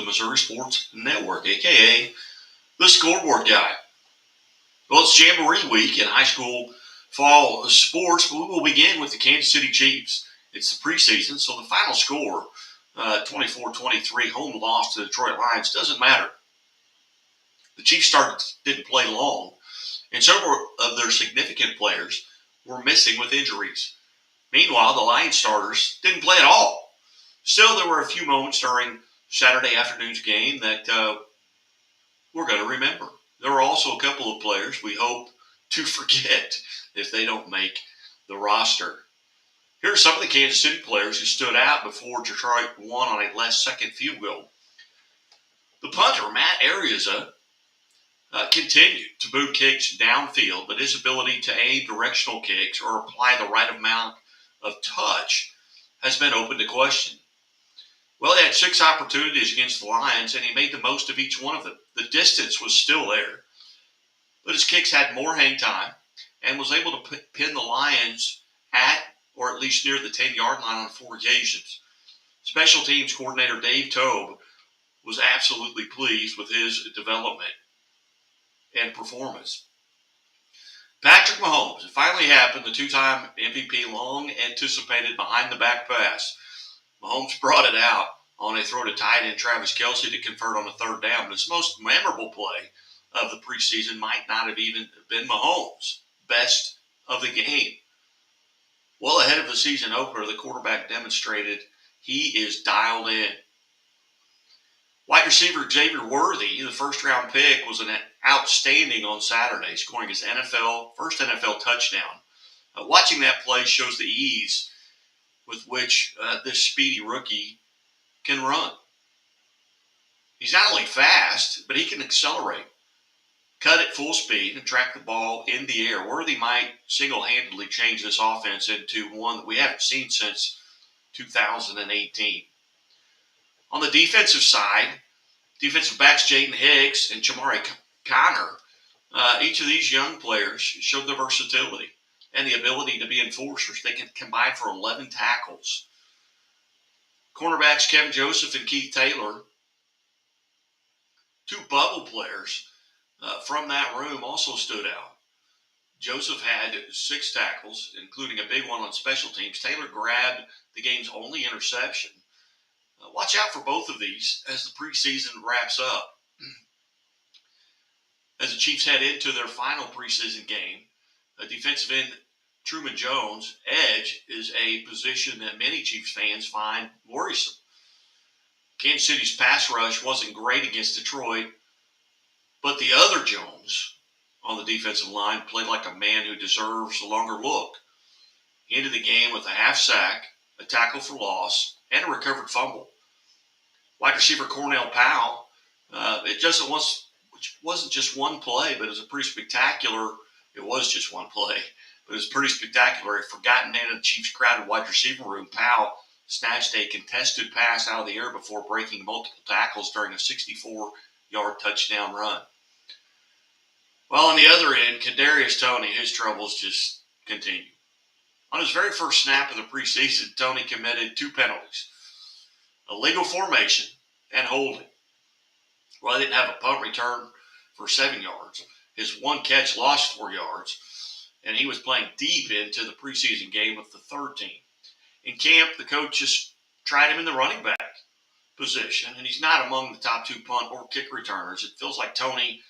Missouri Sports Network, a.k.a. the Scoreboard Guy. Well, it's Jamboree Week in high school fall sports, but we will begin with the Kansas City Chiefs. It's the preseason, so the final score, 24-23 home loss to the Detroit Lions, doesn't matter. The Chiefs didn't play long, and several of their significant players were missing with injuries. Meanwhile, the Lions starters didn't play at all. Still, there were a few moments during Saturday afternoon's game that we're going to remember. There were also a couple of players we hope to forget if they don't make the roster. Here are some of the Kansas City players who stood out before Detroit won on a last-second field goal. The punter, Matt Araiza, continued to boot kicks downfield, but his ability to aim directional kicks or apply the right amount of touch has been open to question. Well, he had 6 opportunities against the Lions, and he made the most of each one of them. The distance was still there, but his kicks had more hang time and was able to pin the Lions at or at least near the 10-yard line on 4 occasions. Special teams coordinator Dave Toub was absolutely pleased with his development and performance. Patrick Mahomes, it finally happened, the 2-time MVP, long anticipated behind-the-back pass. Mahomes brought it out on a throw to tight end Travis Kelce to convert on a 3rd down, but his most memorable play of the preseason might not have even been Mahomes' best of the game. Well ahead of the season opener, the quarterback demonstrated he is dialed in. Wide receiver Xavier Worthy, the first-round pick, was an outstanding on Saturday, scoring his first NFL touchdown. Watching that play shows the ease with which this speedy rookie can run. He's not only fast, but he can accelerate, cut at full speed, and track the ball in the air. Worthy might single-handedly change this offense into one that we haven't seen since 2018. On the defensive side, defensive backs Jaden Hicks and Jamari Connor, each of these young players showed their versatility and the ability to be enforcers. They can combine for 11 tackles. Cornerbacks Kevin Joseph and Keith Taylor, 2 bubble players from that room, also stood out. Joseph had 6 tackles, including a big one on special teams. Taylor grabbed the game's only interception. Watch out for both of these as the preseason wraps up. As the Chiefs head into their final preseason game, defensive end Truman Jones, edge, is a position that many Chiefs fans find worrisome. Kansas City's pass rush wasn't great against Detroit, but the other Jones on the defensive line played like a man who deserves a longer look. He ended the game with a half sack, a tackle for loss, and a recovered fumble. Wide receiver Cornell Powell, it wasn't just one play, but it was a pretty spectacular. It was just one play, but it was pretty spectacular. A forgotten man in the Chiefs' crowded wide receiver room, Powell snatched a contested pass out of the air before breaking multiple tackles during a 64-yard touchdown run. Well, on the other end, Kadarius Toney, his troubles just continue. On his very first snap of the preseason, Toney committed 2 penalties: illegal formation and holding. Well, he didn't have a punt return for 7 yards. His one catch lost 4 yards, and he was playing deep into the preseason game with the 3rd team. In camp, the coach just tried him in the running back position, and he's not among the top 2 punt or kick returners. It feels like Toney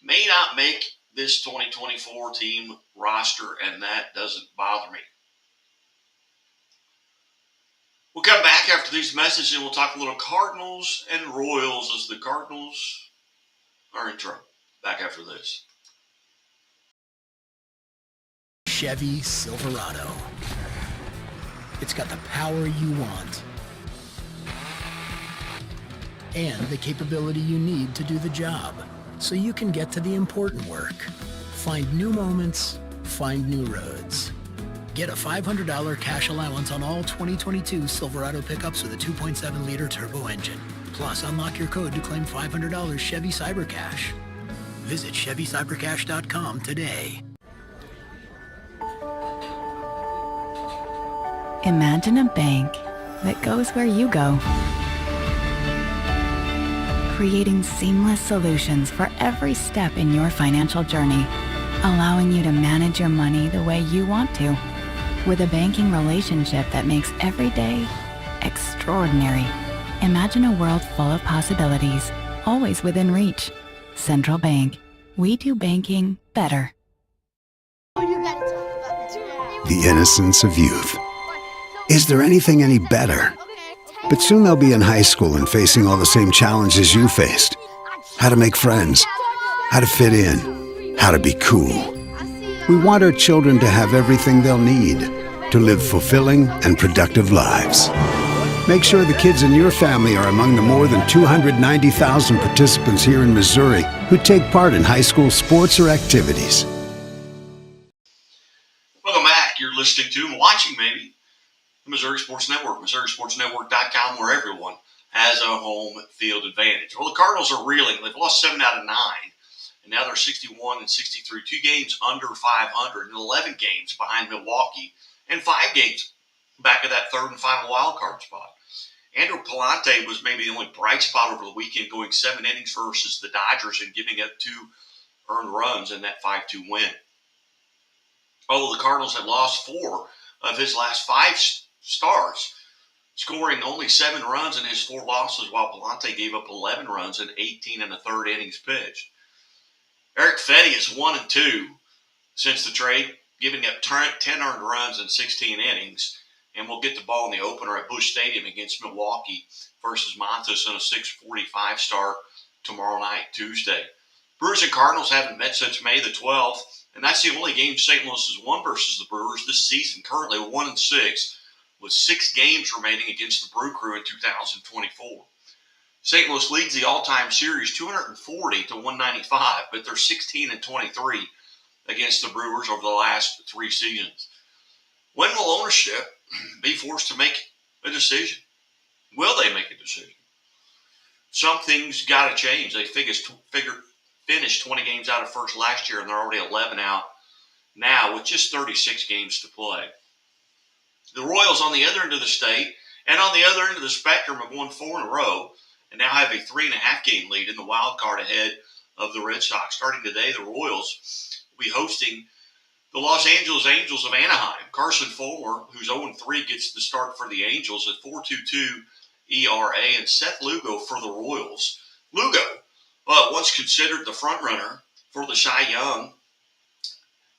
may not make this 2024 team roster, and that doesn't bother me. We'll come back after these messages, and we'll talk a little Cardinals and Royals as the Cardinals are in trouble. Back after this. Chevy Silverado. It's got the power you want and the capability you need to do the job, so you can get to the important work. Find new moments, find new roads. Get a $500 cash allowance on all 2022 Silverado pickups with a 2.7-liter turbo engine. Plus, unlock your code to claim $500 Chevy CyberCash. Visit ChevyCyberCash.com today. Imagine a bank that goes where you go. creating seamless solutions for every step in your financial journey, allowing you to manage your money the way you want to, with a banking relationship that makes every day extraordinary. Imagine a world full of possibilities, always within reach. Central Bank. We do banking better. The innocence of youth. Is there anything any better? But soon they'll be in high school and facing all the same challenges you faced. How to make friends, how to fit in, how to be cool. We want our children to have everything they'll need to live fulfilling and productive lives. Make sure the kids in your family are among the more than 290,000 participants here in Missouri who take part in high school sports or activities. Welcome back. You're listening to and watching, maybe, the Missouri Sports Network, MissouriSportsNetwork.com, where everyone has a home field advantage. Well, the Cardinals are reeling. They've lost 7 out of 9, and now they're 61 and 63, 2 games under 500, and 11 games behind Milwaukee, and 5 games back of that third and final wild card spot. Andrew Palante was maybe the only bright spot over the weekend, going 7 innings versus the Dodgers and giving up 2 earned runs in that 5-2 win. Although the Cardinals had lost 4 of his last 5 starts, scoring only 7 runs in his 4 losses, while Palante gave up 11 runs in 18 and a third innings pitched. Eric Fedde is 1-2 since the trade, giving up 10 earned runs in 16 innings, and will get the ball in the opener at Busch Stadium against Milwaukee versus Montes in a 6:45 start tomorrow night, Tuesday. Brewers and Cardinals haven't met since May the 12th, and that's the only game St. Louis has won versus the Brewers this season, currently 1-6, with 6 games remaining against the Brew Crew in 2024. St. Louis leads the all-time series 240 to 195, but they're 16 and 23 against the Brewers over the last 3 seasons. When will ownership be forced to make a decision? Will they make a decision? Some things got to change. They finished 20 games out of first last year, and they're already 11 out now with just 36 games to play. The Royals on the other end of the state and on the other end of the spectrum have won 4 in a row and now have a 3.5 game lead in the wild card ahead of the Red Sox. Starting today, the Royals will be hosting the Los Angeles Angels of Anaheim. Carson Fulmer, who's 0-3, gets the start for the Angels at 4.22 ERA, and Seth Lugo for the Royals. Lugo, once considered the frontrunner for the Cy Young,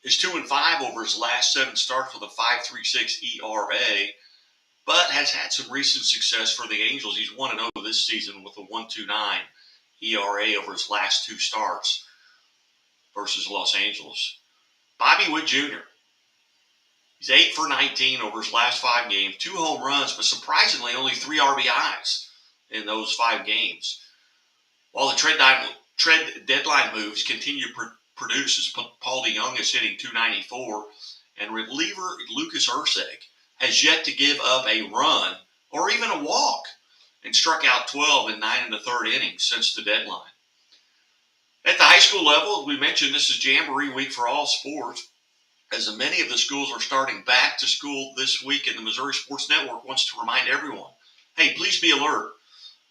is 2-5 over his last 7 starts with a 5.36 ERA, but has had some recent success for the Angels. He's 1-0 this season with a 1.29 ERA over his last 2 starts versus Los Angeles. Bobby Witt Jr., he's 8 for 19 over his last 5 games, 2 home runs, but surprisingly only 3 RBIs in those 5 games. While the trade deadline moves continue to produce, as Paul DeJong is hitting .294, and reliever Lucas Erceg has yet to give up a run or even a walk and struck out 12 in 9 1/3 innings since the deadline. At the high school level, as we mentioned, this is Jamboree Week for all sports, as many of the schools are starting back to school this week, and the Missouri Sports Network wants to remind everyone, hey, please be alert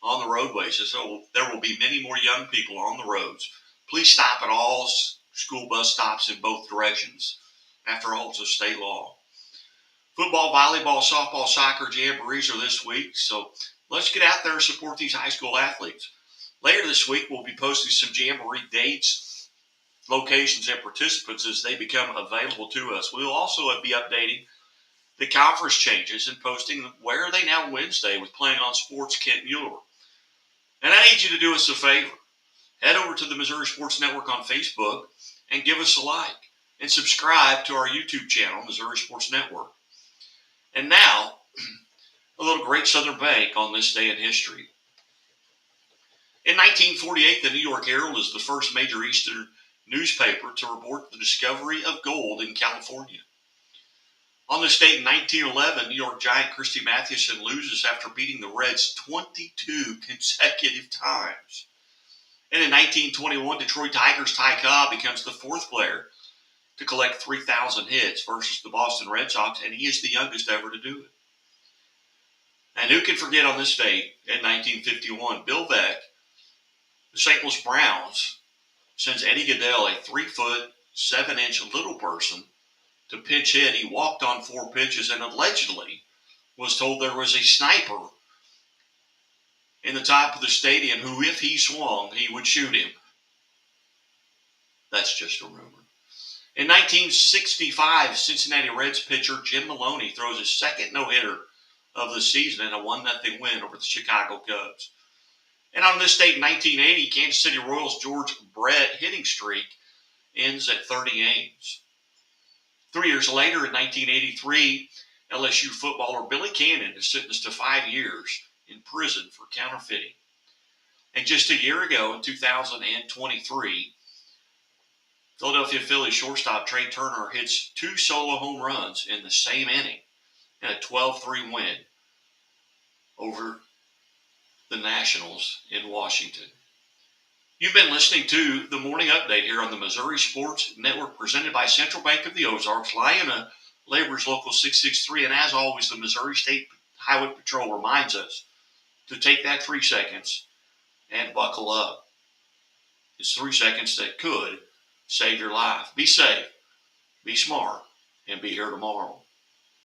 on the roadways. So there will be many more young people on the roads. Please stop at all school bus stops in both directions. After all, it's a state law. Football, volleyball, softball, soccer jamborees are this week, so let's get out there and support these high school athletes. Later this week, we'll be posting some jamboree dates, locations, and participants as they become available to us. We'll also be updating the conference changes and posting Where Are They Now Wednesday with Playing on Sports Kent Mueller. And I need you to do us a favor. Head over to the Missouri Sports Network on Facebook and give us a like. And subscribe to our YouTube channel, Missouri Sports Network. And now, a little Great Southern Bank on this day in history. In 1948, the New York Herald is the first major Eastern newspaper to report the discovery of gold in California. On this date in 1911, New York giant Christy Mathewson loses after beating the Reds 22 consecutive times. And in 1921, Detroit Tigers' Ty Cobb becomes the 4th player to collect 3,000 hits versus the Boston Red Sox, and he is the youngest ever to do it. And who can forget on this date in 1951, Bill Veeck The St. Louis Browns sends Eddie Goodell, a 3'7" little person, to pitch hit. He walked on 4 pitches and allegedly was told there was a sniper in the top of the stadium who, if he swung, he would shoot him. That's just a rumor. In 1965, Cincinnati Reds pitcher Jim Maloney throws his second no-hitter of the season in a 1-0 win over the Chicago Cubs. And on this date in 1980, Kansas City Royals' George Brett hitting streak ends at 30 games. 3 years later, in 1983, LSU footballer Billy Cannon is sentenced to 5 years in prison for counterfeiting. And just a year ago, in 2023, Philadelphia Phillies shortstop Trey Turner hits 2 solo home runs in the same inning in a 12-3 win over the Nationals in Washington. You've been listening to the Morning Update here on the Missouri Sports Network, presented by Central Bank of the Ozarks, Liona Labor's Local 663, and as always, the Missouri State Highway Patrol reminds us to take that 3 seconds and buckle up. It's 3 seconds that could save your life. Be safe, be smart, and be here tomorrow.